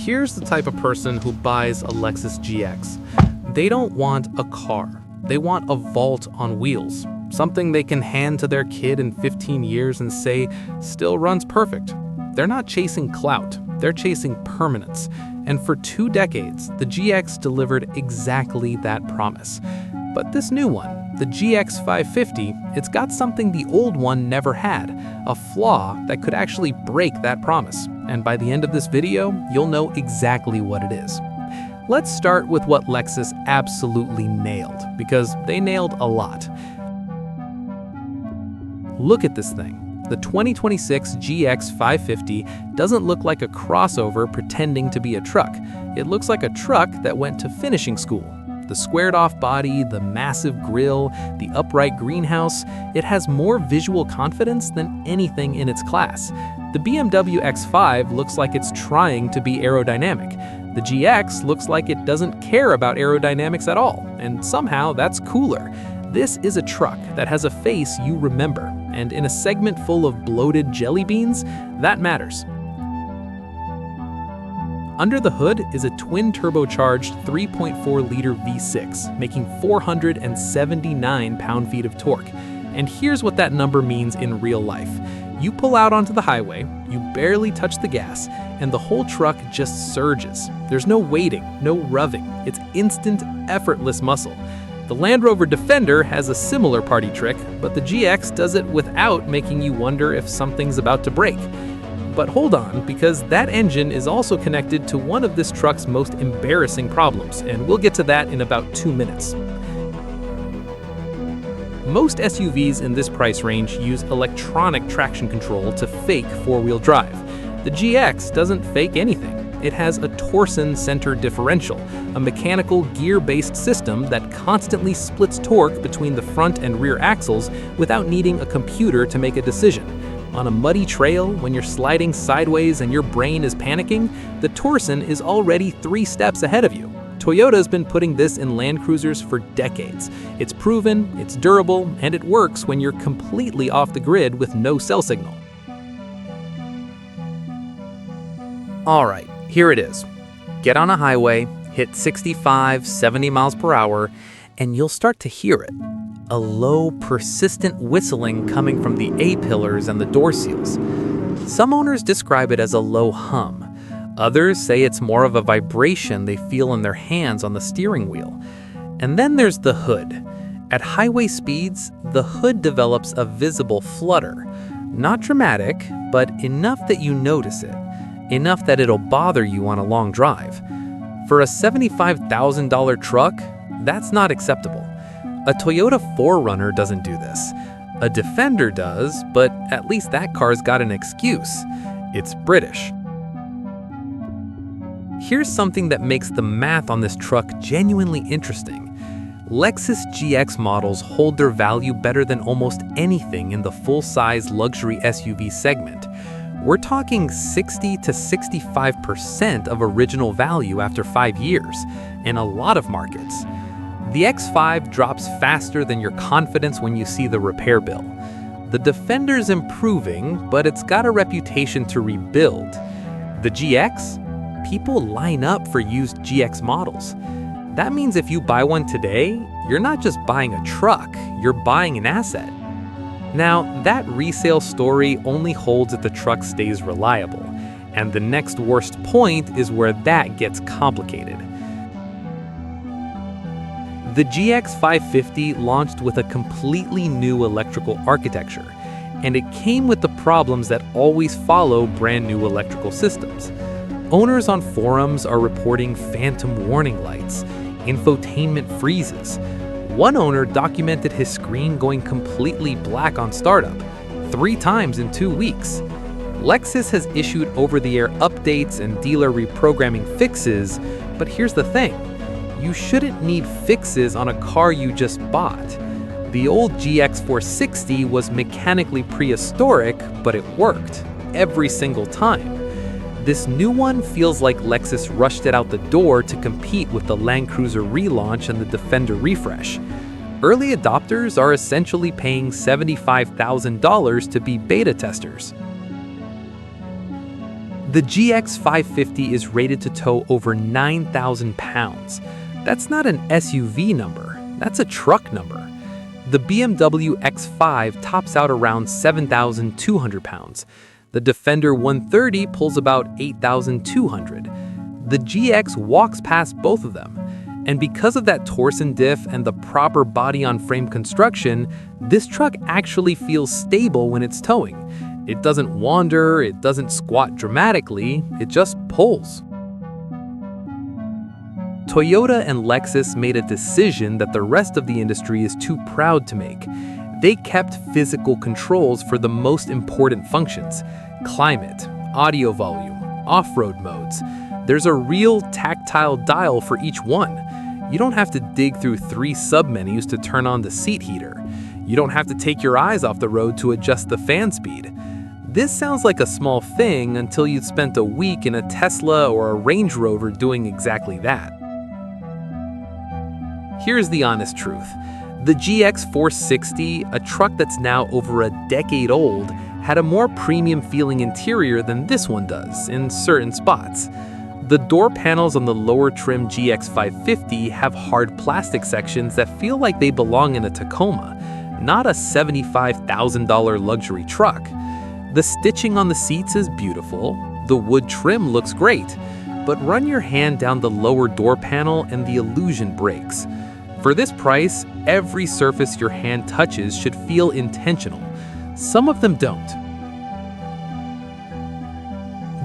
Here's the type of person who buys a Lexus GX. They don't want a car. They want a vault on wheels, something they can hand to their kid in 15 years and say, still runs perfect. They're not chasing clout, they're chasing permanence. And for 2 decades, the GX delivered exactly that promise. But this new one, the GX550, it's got something the old one never had, a flaw that could actually break that promise. And by the end of this video, you'll know exactly what it is. Let's start with what Lexus absolutely nailed, because they nailed a lot. Look at this thing. The 2026 GX550 doesn't look like a crossover pretending to be a truck. It looks like a truck that went to finishing school. The squared-off body, the massive grille, the upright greenhouse, it has more visual confidence than anything in its class. The BMW X5 looks like it's trying to be aerodynamic. The GX looks like it doesn't care about aerodynamics at all, and somehow that's cooler. This is a truck that has a face you remember, and in a segment full of bloated jelly beans, that matters. Under the hood is a twin-turbocharged 3.4-liter V6, making 479 pound-feet of torque. And here's what that number means in real life. You pull out onto the highway, you barely touch the gas, and the whole truck just surges. There's no waiting, no revving. It's instant, effortless muscle. The Land Rover Defender has a similar party trick, but the GX does it without making you wonder if something's about to break. But hold on, because that engine is also connected to one of this truck's most embarrassing problems, and we'll get to that in about 2 minutes. Most SUVs in this price range use electronic traction control to fake four-wheel drive. The GX doesn't fake anything. It has a Torsen center differential, a mechanical gear-based system that constantly splits torque between the front and rear axles without needing a computer to make a decision. On a muddy trail, when you're sliding sideways and your brain is panicking, the Torsen is already 3 steps ahead of you. Toyota's been putting this in Land Cruisers for decades. It's proven, it's durable, and it works when you're completely off the grid with no cell signal. All right, here it is. Get on a highway, hit 65, 70 miles per hour, and you'll start to hear it. A low, persistent whistling coming from the A-pillars and the door seals. Some owners describe it as a low hum. Others say it's more of a vibration they feel in their hands on the steering wheel. And then there's the hood. At highway speeds, the hood develops a visible flutter. Not dramatic, but enough that you notice it. Enough that it'll bother you on a long drive. For a $75,000 truck, that's not acceptable. A Toyota 4Runner doesn't do this. A Defender does, but at least that car's got an excuse. It's British. Here's something that makes the math on this truck genuinely interesting. Lexus GX models hold their value better than almost anything in the full-size luxury SUV segment. We're talking 60 to 65% of original value after 5 years, in a lot of markets. The X5 drops faster than your confidence when you see the repair bill. The Defender's improving, but it's got a reputation to rebuild. The GX? People line up for used GX models. That means if you buy one today, you're not just buying a truck, you're buying an asset. Now, that resale story only holds if the truck stays reliable, and the next worst point is where that gets complicated. The GX550 launched with a completely new electrical architecture, and it came with the problems that always follow brand new electrical systems. Owners on forums are reporting phantom warning lights, infotainment freezes. One owner documented his screen going completely black on startup, 3 times in 2 weeks. Lexus has issued over-the-air updates and dealer reprogramming fixes, but here's the thing. You shouldn't need fixes on a car you just bought. The old GX460 was mechanically prehistoric, but it worked every single time. This new one feels like Lexus rushed it out the door to compete with the Land Cruiser relaunch and the Defender refresh. Early adopters are essentially paying $75,000 to be beta testers. The GX550 is rated to tow over 9,000 pounds. That's not an SUV number, that's a truck number. The BMW X5 tops out around 7,200 pounds. The Defender 130 pulls about 8,200. The GX walks past both of them. And because of that Torsen diff and the proper body-on-frame construction, this truck actually feels stable when it's towing. It doesn't wander, it doesn't squat dramatically, it just pulls. Toyota and Lexus made a decision that the rest of the industry is too proud to make. They kept physical controls for the most important functions: climate, audio volume, off-road modes. There's a real tactile dial for each one. You don't have to dig through 3 submenus to turn on the seat heater. You don't have to take your eyes off the road to adjust the fan speed. This sounds like a small thing until you've spent a week in a Tesla or a Range Rover doing exactly that. Here's the honest truth. The GX460, a truck that's now over a decade old, had a more premium feeling interior than this one does in certain spots. The door panels on the lower trim GX550 have hard plastic sections that feel like they belong in a Tacoma, not a $75,000 luxury truck. The stitching on the seats is beautiful, the wood trim looks great, but run your hand down the lower door panel and the illusion breaks. For this price, every surface your hand touches should feel intentional. Some of them don't.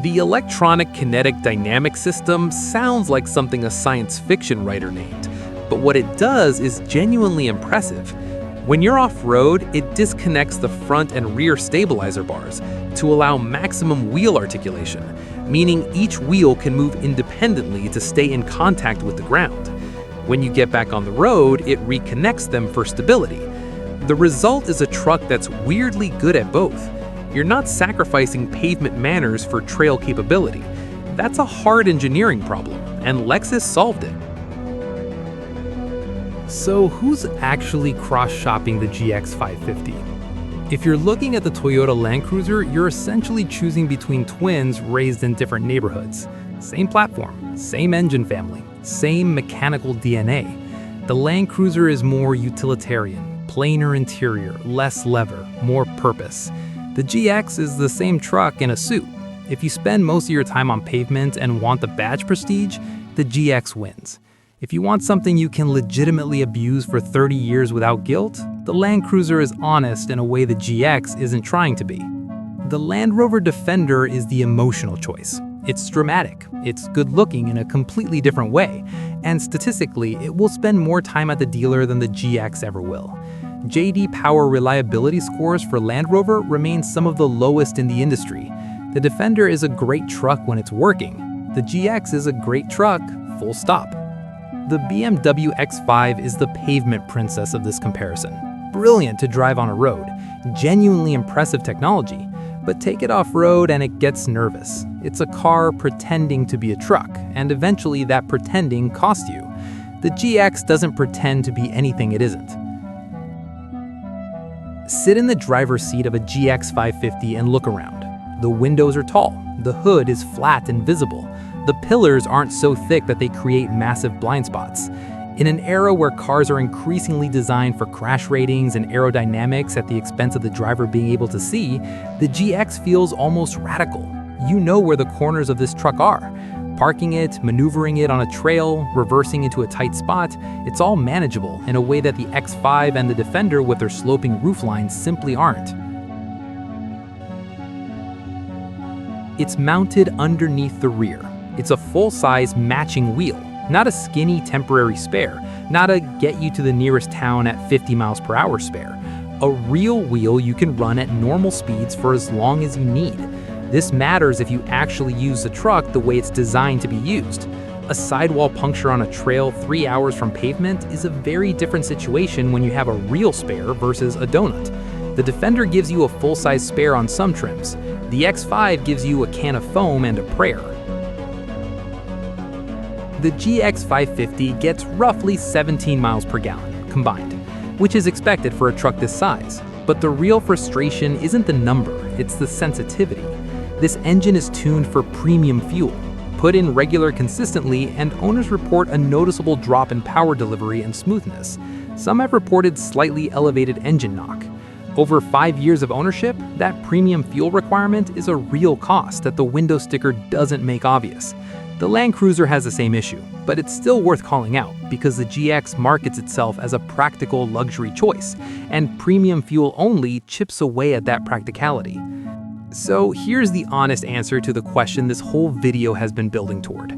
The electronic kinetic dynamic system sounds like something a science fiction writer named, but what it does is genuinely impressive. When you're off-road, it disconnects the front and rear stabilizer bars to allow maximum wheel articulation, meaning each wheel can move independently to stay in contact with the ground. When you get back on the road, it reconnects them for stability. The result is a truck that's weirdly good at both. You're not sacrificing pavement manners for trail capability. That's a hard engineering problem, and Lexus solved it. So who's actually cross-shopping the GX550? If you're looking at the Toyota Land Cruiser, you're essentially choosing between twins raised in different neighborhoods. Same platform, same engine family, same mechanical DNA. The Land Cruiser is more utilitarian, plainer interior, less leather, more purpose. The GX is the same truck in a suit. If you spend most of your time on pavement and want the badge prestige, the GX wins. If you want something you can legitimately abuse for 30 years without guilt, the Land Cruiser is honest in a way the GX isn't trying to be. The Land Rover Defender is the emotional choice. It's dramatic, it's good-looking in a completely different way, and statistically, it will spend more time at the dealer than the GX ever will. JD Power reliability scores for Land Rover remain some of the lowest in the industry. The Defender is a great truck when it's working. The GX is a great truck, full stop. The BMW X5 is the pavement princess of this comparison. Brilliant to drive on a road, genuinely impressive technology, but take it off-road and it gets nervous. It's a car pretending to be a truck, and eventually that pretending costs you. The GX doesn't pretend to be anything it isn't. Sit in the driver's seat of a GX550 and look around. The windows are tall, the hood is flat and visible. The pillars aren't so thick that they create massive blind spots. In an era where cars are increasingly designed for crash ratings and aerodynamics at the expense of the driver being able to see, the GX feels almost radical. You know where the corners of this truck are. Parking it, maneuvering it on a trail, reversing into a tight spot, it's all manageable in a way that the X5 and the Defender with their sloping rooflines simply aren't. It's mounted underneath the rear. It's a full-size matching wheel, not a skinny temporary spare, not a get you to the nearest town at 50 miles per hour spare. A real wheel you can run at normal speeds for as long as you need. This matters if you actually use the truck the way it's designed to be used. A sidewall puncture on a trail 3 hours from pavement is a very different situation when you have a real spare versus a donut. The Defender gives you a full-size spare on some trims. The X5 gives you a can of foam and a prayer. The GX550 gets roughly 17 miles per gallon combined, which is expected for a truck this size. But the real frustration isn't the number, it's the sensitivity. This engine is tuned for premium fuel. Put in regular consistently, and owners report a noticeable drop in power delivery and smoothness. Some have reported slightly elevated engine knock. Over 5 years of ownership, that premium fuel requirement is a real cost that the window sticker doesn't make obvious. The Land Cruiser has the same issue, but it's still worth calling out because the GX markets itself as a practical luxury choice, and premium fuel only chips away at that practicality. So here's the honest answer to the question this whole video has been building toward.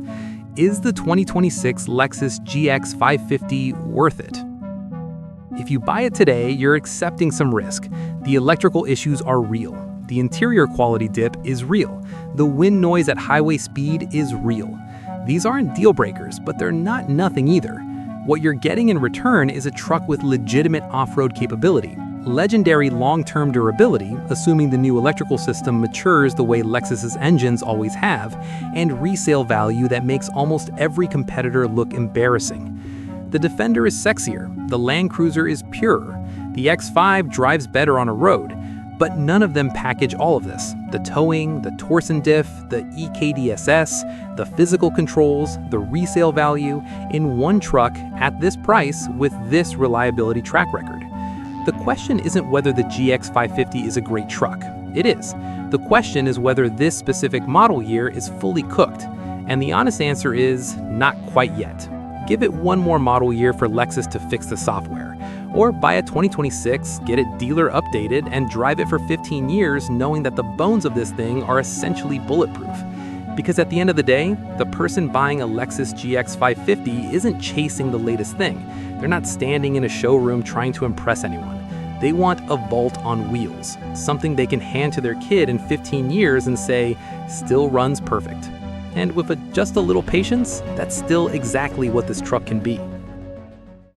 Is the 2026 Lexus GX550 worth it? If you buy it today, you're accepting some risk. The electrical issues are real. The interior quality dip is real. The wind noise at highway speed is real. These aren't deal breakers, but they're not nothing either. What you're getting in return is a truck with legitimate off-road capability, legendary long-term durability, assuming the new electrical system matures the way Lexus's engines always have, and resale value that makes almost every competitor look embarrassing. The Defender is sexier, the Land Cruiser is purer, the X5 drives better on a road, but none of them package all of this. The towing, the Torsen diff, the E-KDSS, the physical controls, the resale value, in one truck at this price with this reliability track record. The question isn't whether the GX550 is a great truck. It is. The question is whether this specific model year is fully cooked. And the honest answer is not quite yet. Give it one more model year for Lexus to fix the software. Or buy a 2026, get it dealer updated, and drive it for 15 years knowing that the bones of this thing are essentially bulletproof. Because at the end of the day, the person buying a Lexus GX550 isn't chasing the latest thing. They're not standing in a showroom trying to impress anyone. They want a vault on wheels, something they can hand to their kid in 15 years and say, still runs perfect. And with just a little patience, that's still exactly what this truck can be.